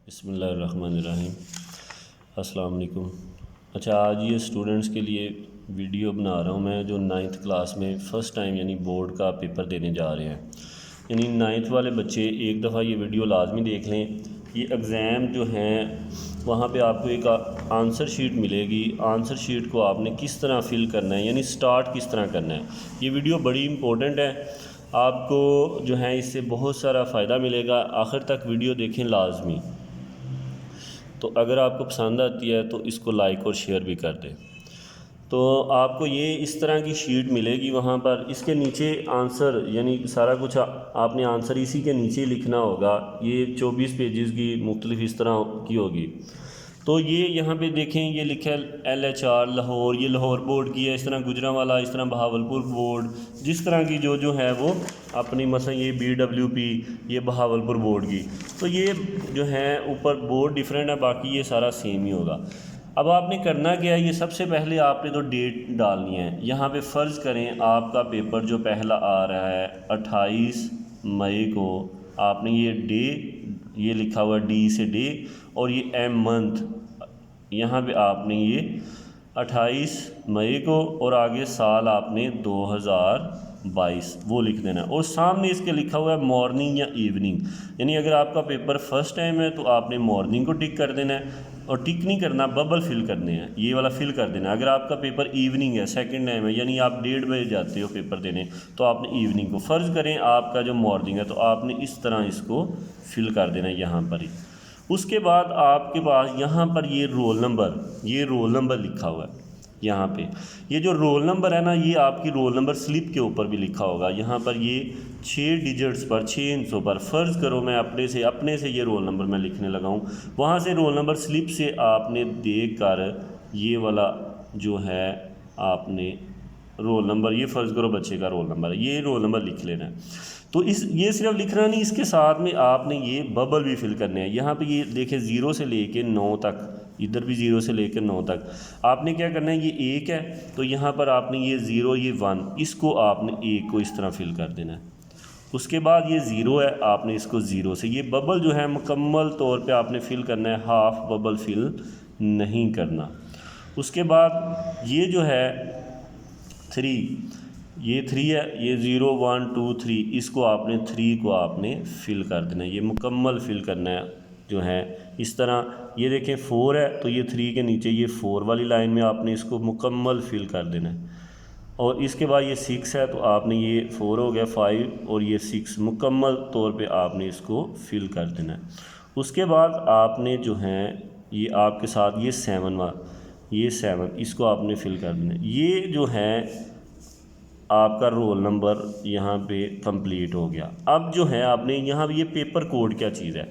बिस्मिल्लाहिर्रहमानिर्रहीम। अस्सलाम वालेकुम। अच्छा, आज ये स्टूडेंट्स के लिए वीडियो बना रहा हूँ मैं, जो 9th क्लास में फ़र्स्ट टाइम यानी बोर्ड का पेपर देने जा रहे हैं। यानी 9th वाले बच्चे एक दफ़ा ये वीडियो लाजमी देख लें। ये एग्ज़ाम जो हैं वहाँ पे आपको एक आंसर शीट मिलेगी। आंसर शीट को आपने किस तरह फ़िल करना है, यानी स्टार्ट किस तरह करना है। ये वीडियो बड़ी इम्पोर्टेंट है, आपको जो है इससे बहुत सारा फ़ायदा मिलेगा। आखिर तक वीडियो देखें लाजमी। तो अगर आपको पसंद आती है तो इसको लाइक और शेयर भी कर दें। तो आपको ये इस तरह की शीट मिलेगी वहाँ पर। इसके नीचे आंसर यानी सारा कुछ आपने आंसर इसी के नीचे लिखना होगा। ये 24 पेजेस की मुख्तलिफ इस तरह की होगी। तो ये यहाँ पे देखें, ये लिखा है LHR लाहौर, ये लाहौर बोर्ड की है। इस तरह गुजरांवाला, इस तरह बहावलपुर बोर्ड, जिस तरह की जो है वो अपनी मसलन ये BWP, ये बहावलपुर बोर्ड की। तो ये जो है ऊपर बोर्ड डिफरेंट है, बाकी ये सारा सेम ही होगा। अब आपने करना क्या है, ये सबसे पहले आपने तो डेट डालनी है। यहाँ पे फ़र्ज़ करें आपका पेपर जो पहला आ रहा है 28 मई को, आपने ये डे, ये लिखा हुआ D से डे, और ये M मंथ, यहाँ पे आपने ये 28 मई को और आगे साल आपने 2022 वो लिख देना है। और सामने इसके लिखा हुआ है मॉर्निंग या इवनिंग, यानी अगर आपका पेपर फर्स्ट टाइम है तो आपने मॉर्निंग को टिक कर देना है, और टिक नहीं करना, बबल फिल करने हैं, ये वाला फिल कर देना है। अगर आपका पेपर इवनिंग है, सेकंड टाइम है, यानी आप 1:30 बजे जाते हो पेपर देने, तो आपने इवनिंग को, फ़र्ज़ करें आपका जो मॉर्निंग है, तो आपने इस तरह इसको फिल कर देना है यहाँ पर ही। उसके बाद आपके पास यहाँ पर ये रोल नंबर लिखा हुआ है यहाँ पे। ये जो रोल नंबर है ना, ये आपकी रोल नंबर स्लिप के ऊपर भी लिखा होगा। यहाँ पर ये 6 डिजिट्स पर, 6 हिस्सों पर, फ़र्ज़ करो मैं अपने से ये रोल नंबर मैं लिखने लगा हूँ। वहाँ से रोल नंबर स्लिप से आपने देख कर ये वाला जो है आपने रोल नंबर, ये फ़र्ज़ करो बच्चे का रोल नंबर है, ये रोल नंबर लिख लेना है। तो ये सिर्फ लिखना नहीं, इसके साथ में आपने ये बबल भी फिल करने हैं। यहाँ पे ये देखें 0 से लेके 9 तक, इधर भी 0 से लेकर 9 तक आपने क्या करना है। ये 1 है तो यहाँ पर आपने ये 0, ये 1, इसको आपने 1 को इस तरह फिल कर देना है। उसके बाद ये 0 है, आपने इसको 0 से, ये बबल जो है मुकम्मल तौर पे आपने फिल करना है, हाफ बबल फिल नहीं करना। उसके बाद ये जो है 3, ये 3 है, ये 0 1 2 3, इसको आपने 3 को आपने फिल कर देना है, ये मुकम्मल फिल करना है जो है इस तरह। ये देखें 4 है तो ये 3 के नीचे ये 4 वाली लाइन में आपने इसको मुकम्मल फिल कर देना है। और इसके बाद ये 6 है तो आपने ये 4 हो गया, 5 और ये 6 मुकम्मल तौर पे आपने इसको फिल कर देना है। उसके बाद आपने जो है ये आपके साथ ये 7 इसको आपने फिल कर देना है। ये जो है आपका रोल नंबर यहाँ पे कंप्लीट हो गया। अब जो है आपने यहाँ ये पेपर कोड क्या चीज़ है।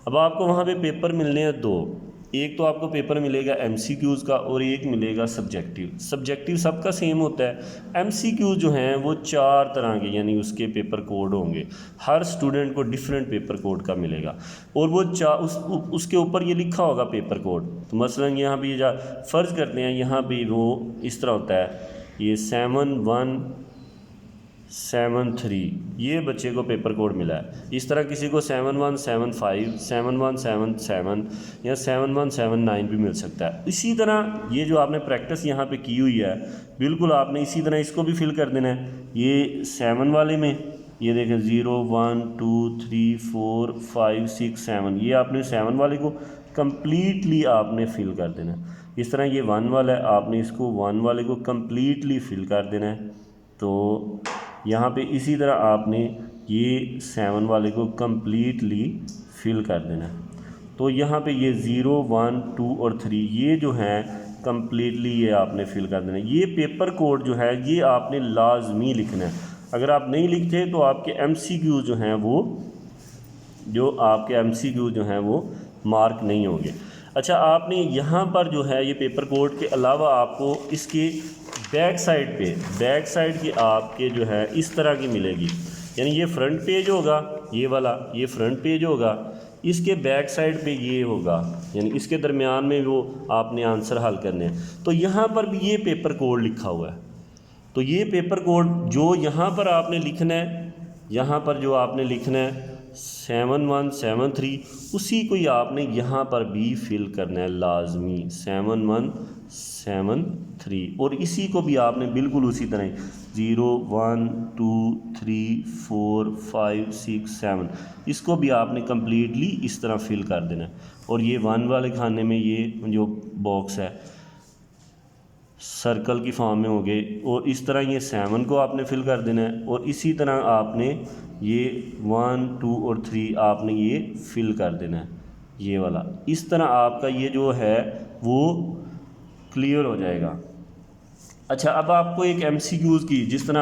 अब आपको वहाँ पे पेपर मिलने हैं 2, एक तो आपको पेपर मिलेगा MCQs का और एक मिलेगा सब्जेक्टिव सबका सेम होता है। MCQs जो हैं वो 4 तरह के यानी उसके पेपर कोड होंगे, हर स्टूडेंट को डिफरेंट पेपर कोड का मिलेगा, और वो उसके ऊपर ये लिखा होगा पेपर कोड। तो मसलन यहाँ पे फ़र्ज़ करते हैं, यहाँ पे वो इस तरह होता है, ये 7173 ये बच्चे को पेपर कोड मिला है। इस तरह किसी को 7175, 7177 या 7179 भी मिल सकता है। इसी तरह ये जो आपने प्रैक्टिस यहाँ पे की हुई है, बिल्कुल आपने इसी तरह इसको भी फिल कर देना है। ये 7 वाले में ये देखें 0 1 2 3 4 5 6 7, ये आपने 7 वाले को कम्प्लीटली आपने फिल कर देना है। इस तरह ये 1 वाला है, आपने इसको 1 वाले को कम्प्लीटली फिल कर देना है। तो यहाँ पे इसी तरह आपने ये 7 वाले को कम्प्लीटली फिल कर देना है। तो यहाँ पे ये 0 1 2 और 3 ये जो हैं कम्प्लीटली ये आपने फिल कर देना है। ये पेपर कोड जो है ये आपने लाजमी लिखना है। अगर आप नहीं लिखते तो आपके MCQ जो हैं वो मार्क नहीं होंगे। अच्छा, आपने यहाँ पर जो है ये पेपर कोड के अलावा आपको इसके बैक साइड की आपके जो है इस तरह की मिलेगी, यानी ये फ्रंट पेज होगा, ये वाला ये फ्रंट पेज होगा, इसके बैक साइड पे ये होगा, यानी इसके दरमियान में वो आपने आंसर हल करने हैं। तो यहाँ पर भी ये पेपर कोड लिखा हुआ है। तो ये पेपर कोड जो यहाँ पर आपने लिखना है, यहाँ पर जो आपने लिखना है 7173, उसी को ही आपने यहाँ पर भी फिल करना है लाजमी 7173, और इसी को भी आपने बिल्कुल उसी तरह 0 1 2 3 4 5 6 7 इसको भी आपने कम्प्लीटली इस तरह फिल कर देना है। और ये 1 वाले खाने में ये जो बॉक्स है सर्कल की फॉर्म में हो गए, और इस तरह ये 7 को आपने फिल कर देना है, और इसी तरह आपने ये 1 2 और 3 आपने ये फिल कर देना है ये वाला। इस तरह आपका ये जो है वो क्लियर हो जाएगा। अच्छा, अब आपको एक MCQs की, जिस तरह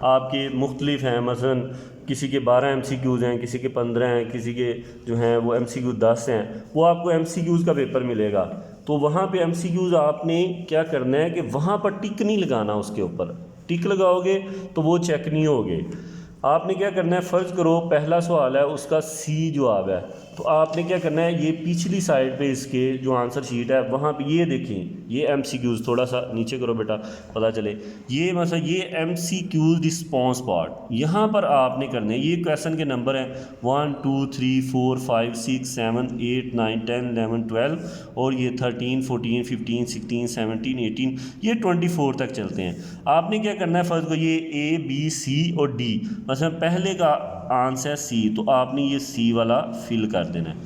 आपके मुख्तलिफ हैं, मसलन किसी के 12 MCQs हैं, किसी के 15 हैं, किसी के जो हैं वो MCQ 10 हैं, वो आपको MCQs का पेपर मिलेगा। तो वहाँ पे MCQs आपने क्या करना है कि वहाँ पर टिक नहीं लगाना, उसके ऊपर टिक लगाओगे तो वो चेक नहीं होगे। आपने क्या करना है, फ़र्ज़ करो पहला सवाल है उसका C जवाब है, तो आपने क्या करना है, ये पिछली साइड पे इसके जो आंसर शीट है वहाँ पे ये देखें, ये MCQs थोड़ा सा नीचे करो बेटा पता चले, ये मतलब ये MCQs रिस्पॉन्स पार्ट यहाँ पर आपने करने, ये क्वेश्चन के नंबर हैं 1 2 3 4 5 6 7 8 9 10 11 12 और ये 13 14 15 16 17 18 ये 24 तक चलते हैं। आपने क्या करना है, फ़र्ज़ को ये A B C और D, मतलब पहले का आंसर है C, तो आपने ये C वाला फिल कर देना है।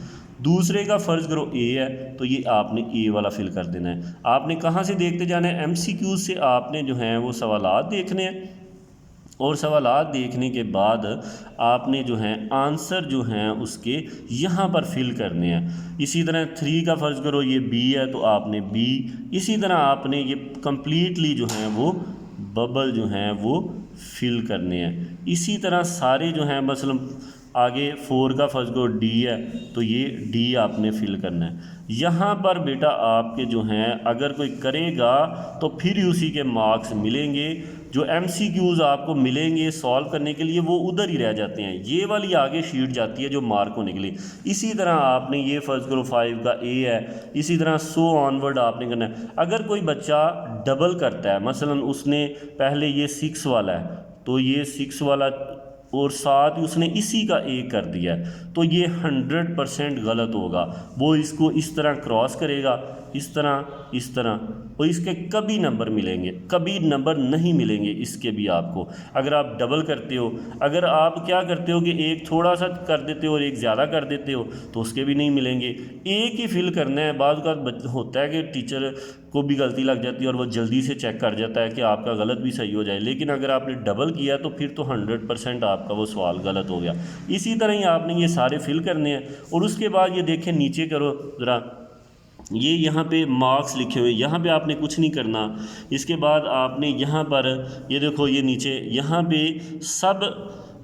दूसरे का फ़र्ज़ करो A है, तो ये आपने A वाला फिल कर देना है। आपने कहाँ से देखते जाना है, MCQ से आपने जो हैं वो सवालात देखने हैं, और सवालात देखने के बाद आपने जो हैं आंसर जो हैं उसके यहाँ पर फिल करने हैं। इसी तरह 3 का फ़र्ज़ करो ये B है, तो आपने B, इसी तरह आपने ये कम्प्लीटली जो हैं वो बबल जो हैं वो फिल करने हैं। इसी तरह सारे जो हैं, मसलन आगे 4 का फ़र्ज़ करो D है, तो ये D आपने फिल करना है। यहाँ पर बेटा आपके जो हैं अगर कोई करेगा तो फिर उसी के मार्क्स मिलेंगे। जो MCQs आपको मिलेंगे सॉल्व करने के लिए वो उधर ही रह जाते हैं, ये वाली आगे शीट जाती है जो मार्क होने के लिए। इसी तरह आपने ये फ़र्ज़ करो 5 का A है, इसी तरह सो ऑनवर्ड आपने करना है। अगर कोई बच्चा डबल करता है, मसलन उसने पहले ये 6 वाला है, तो ये 6 वाला और साथ ही उसने इसी का A कर दिया है, तो ये 100% गलत होगा। वो इसको इस तरह क्रॉस करेगा, इस तरह, और इसके कभी नंबर मिलेंगे, कभी नंबर नहीं मिलेंगे इसके भी आपको। अगर आप डबल करते हो, अगर आप क्या करते हो कि एक थोड़ा सा कर देते हो और एक ज़्यादा कर देते हो, तो उसके भी नहीं मिलेंगे। एक ही फिल करना है। बाद का होता है कि टीचर को भी गलती लग जाती है और वो जल्दी से चेक कर जाता है कि आपका गलत भी सही हो जाए, लेकिन अगर आपने डबल किया तो फिर तो 100% आपका वो सवाल गलत हो गया। इसी तरह ही आपने ये सारे फिल करने हैं, और उसके बाद ये देखें नीचे करो ज़रा, ये यहाँ पे मार्क्स लिखे हुए, यहाँ पे आपने कुछ नहीं करना। इसके बाद आपने यहाँ पर ये देखो, ये नीचे यहाँ पे सब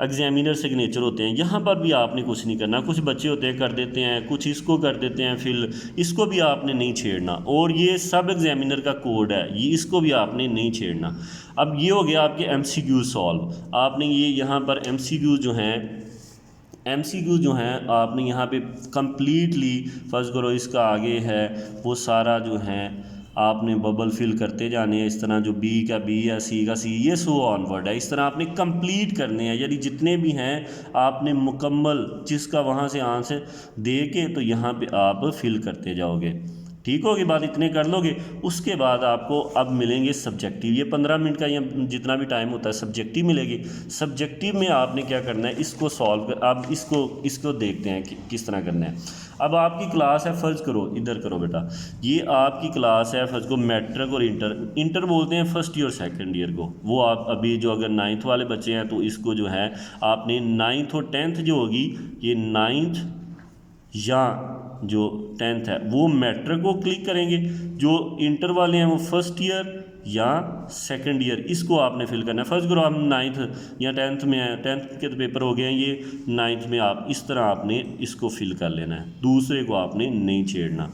एग्जामिनर सिग्नेचर होते हैं, यहाँ पर भी आपने कुछ नहीं करना। कुछ बच्चे होते हैं कर देते हैं, कुछ इसको कर देते हैं फिल, इसको भी आपने नहीं छेड़ना। और ये सब एग्जामिनर का कोड है, ये इसको भी आपने नहीं छेड़ना। अब ये हो गया आपके MCQ सॉल्व। आपने ये यहाँ पर MCQ जो हैं आपने यहाँ पे कम्प्लीटली फ़र्ज़ करो इसका आगे है वो सारा जो है आपने बबल फिल करते जाने हैं। इस तरह जो B का B या C का C, ये सो ऑनवर्ड है, इस तरह आपने कंप्लीट करने हैं। यानी जितने भी हैं आपने मुकम्मल जिसका वहाँ से आंसर दे के तो यहाँ पे आप फिल करते जाओगे। ठीक होगी बात, इतने कर लोगे। उसके बाद आपको अब मिलेंगे सब्जेक्टिव, ये 15 मिनट का या जितना भी टाइम होता है सब्जेक्टिव मिलेगी। सब्जेक्टिव में आपने क्या करना है, इसको सॉल्व कर, आप इसको देखते हैं कि किस तरह करना है। अब आपकी क्लास है, फ़र्ज़ करो इधर करो बेटा, ये आपकी क्लास है फ़र्ज़ को मैट्रिक और इंटर बोलते हैं फर्स्ट ईयर सेकेंड ईयर को। वो आप अभी जो अगर 9th वाले बच्चे हैं तो इसको जो है आपने 9th और 10th जो होगी, ये 9th या जो 10th है वो मैट्रिक को क्लिक करेंगे। जो इंटर वाले हैं वो फर्स्ट ईयर या सेकंड ईयर, इसको आपने फिल करना है। फर्स्ट करो हम 9th या 10th में हैं, 10th के तो पेपर हो गए हैं, ये 9th में आप इस तरह आपने इसको फिल कर लेना है, दूसरे को आपने नहीं छेड़ना।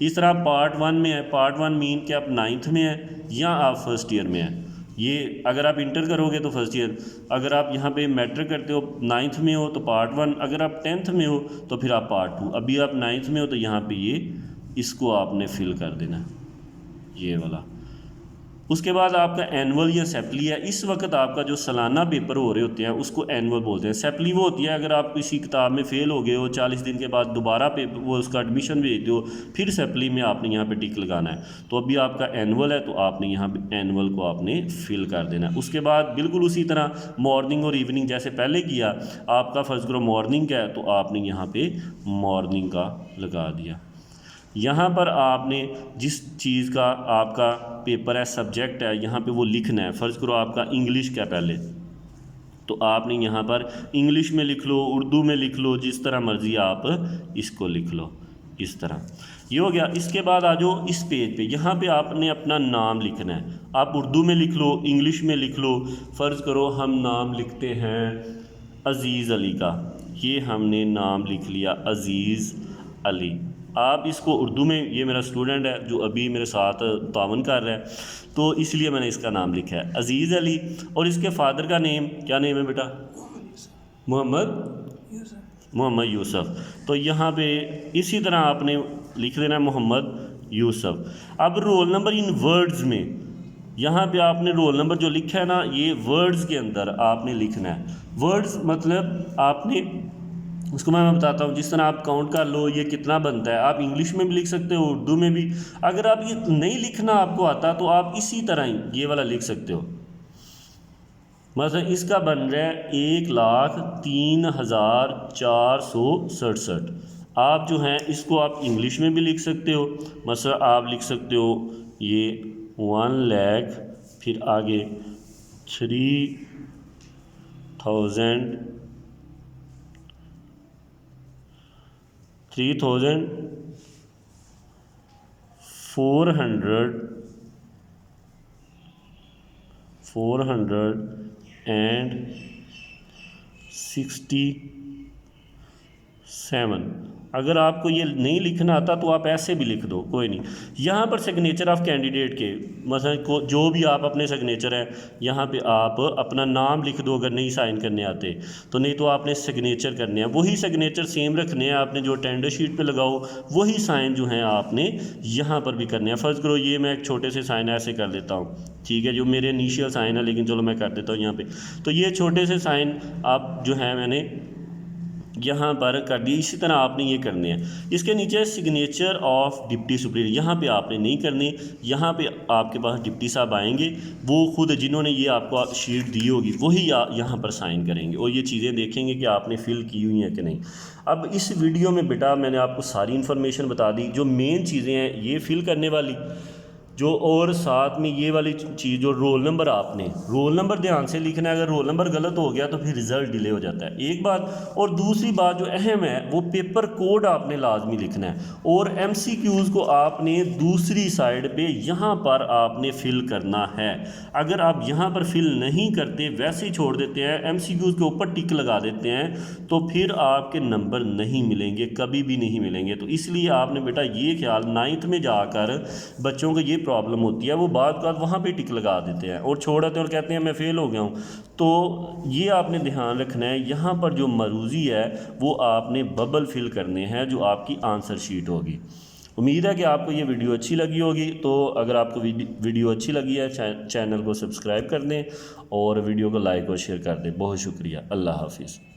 इस तरह पार्ट 1 में है, पार्ट 1 मीन कि आप 9th में हैं या आप फर्स्ट ईयर में हैं। ये अगर आप इंटर करोगे तो फर्स्ट ईयर, अगर आप यहाँ पे मैट्रिक करते हो 9th में हो तो पार्ट 1, अगर आप 10th में हो तो फिर आप पार्ट 2। अभी आप 9th में हो तो यहाँ पे ये इसको आपने फिल कर देना, ये वाला। उसके बाद आपका एनुअल या सेपली है। इस वक्त आपका जो सालाना पेपर हो रहे होते हैं उसको एनुअल बोलते हैं। सेपली वो होती है अगर आप किसी किताब में फ़ेल हो गए हो, 40 दिन के बाद दोबारा पेपर वो उसका एडमिशन भेजते हो, फिर सेपली में आपने यहाँ पे टिक लगाना है। तो अभी आपका एनुअल है तो आपने यहाँ पे एनुअल को आपने फिल कर देना है। उसके बाद बिल्कुल उसी तरह मॉर्निंग और इवनिंग जैसे पहले किया, आपका फ़र्ज़ करो मॉर्निंग का है तो आपने यहाँ पे मॉर्निंग का लगा दिया। यहाँ पर आपने जिस चीज़ का आपका पेपर है, सब्जेक्ट है, यहाँ पे वो लिखना है। फ़र्ज़ करो आपका इंग्लिश का पहले, तो आपने यहाँ पर इंग्लिश में लिख लो, उर्दू में लिख लो, जिस तरह मर्ज़ी आप इसको लिख लो, इस तरह। ये हो गया। इसके बाद आ जाओ इस पेज पे, यहाँ पे आपने अपना नाम लिखना है। आप उर्दू में लिख लो, इंग्लिश में लिख लो। फ़र्ज़ करो हम नाम लिखते हैं अज़ीज़ अली का, ये हमने नाम लिख लिया अज़ीज़ अली। आप इसको उर्दू में, ये मेरा स्टूडेंट है जो अभी मेरे साथ तावन कर रहा है, तो इसलिए मैंने इसका नाम लिखा है अज़ीज़ अली। और इसके फादर का नेम क्या नेम है बेटा? मोहम्मद यूसुफ। तो यहाँ पे इसी तरह आपने लिख देना मोहम्मद यूसुफ। अब रोल नंबर इन वर्ड्स में, यहाँ पे आपने रोल नंबर जो लिखा है ना, ये वर्ड्स के अंदर आपने लिखना है। वर्ड्स मतलब आपने उसको मैं बताता हूँ, जिस तरह आप काउंट कर लो ये कितना बनता है। आप इंग्लिश में भी लिख सकते हो, उर्दू में भी। अगर आप ये नहीं लिखना आपको आता तो आप इसी तरह ही ये वाला लिख सकते हो। मतलब इसका बन रहा है 1,03,467। आप जो हैं इसको आप इंग्लिश में भी लिख सकते हो। मतलब आप लिख सकते हो ये 1 लाख, फिर आगे 3,467। अगर आपको ये नहीं लिखना आता तो आप ऐसे भी लिख दो, कोई नहीं। यहाँ पर सिग्नेचर ऑफ कैंडिडेट के मतलब को जो भी आप अपने सिग्नेचर है, यहाँ पे आप अपना नाम लिख दो अगर नहीं साइन करने आते तो। नहीं तो आपने सिग्नेचर करने हैं, वही सिग्नेचर सेम रखने हैं आपने, जो टेंडर शीट पे लगाओ वही साइन जो हैं आपने यहाँ पर भी करने हैं। फ़र्ज़ करो ये मैं एक छोटे से साइन ऐसे कर देता हूँ, ठीक है, जो मेरे इनिशियल साइन है, लेकिन चलो मैं कर देता हूँ यहाँ पे। तो ये छोटे से साइन आप जो है मैंने यहाँ पर कर दी। इसी तरह आपने ये करने हैं। इसके नीचे सिग्नेचर ऑफ डिप्टी सुपीरियर, यहाँ पे आपने नहीं करनी। यहाँ पे आपके पास डिप्टी साहब आएंगे, वो खुद जिन्होंने ये आपको शीट दी होगी वही यहाँ पर साइन करेंगे और ये चीज़ें देखेंगे कि आपने फ़िल की हुई हैं कि नहीं। अब इस वीडियो में बेटा मैंने आपको सारी इन्फॉर्मेशन बता दी। जो मेन चीज़ें हैं ये फ़िल करने वाली, जो और साथ में ये वाली चीज़ जो रोल नंबर, आपने रोल नंबर ध्यान से लिखना है। अगर रोल नंबर गलत हो गया तो फिर रिज़ल्ट डिले हो जाता है, एक बात। और दूसरी बात जो अहम है वो पेपर कोड आपने लाजमी लिखना है। और MCQs को आपने दूसरी साइड पे यहाँ पर आपने फ़िल करना है। अगर आप यहाँ पर फिल नहीं करते, वैसे ही छोड़ देते हैं, MCQs के ऊपर टिक लगा देते हैं, तो फिर आपके नंबर नहीं मिलेंगे, कभी भी नहीं मिलेंगे। तो इसलिए आपने बेटा ये ख्याल, 9th में जाकर बच्चों को ये प्रॉब्लम होती है, वो बात वहाँ पे टिक लगा देते हैं और छोड़ देते हैं और कहते हैं मैं फ़ेल हो गया हूँ। तो ये आपने ध्यान रखना है, यहाँ पर जो मरूज़ी है वो आपने बबल फिल करने हैं जो आपकी आंसर शीट होगी। उम्मीद है कि आपको ये वीडियो अच्छी लगी होगी। तो अगर आपको वीडियो अच्छी लगी है चैनल को सब्सक्राइब कर दें और वीडियो को लाइक और शेयर कर दें। बहुत शुक्रिया। अल्लाह हाफिज़।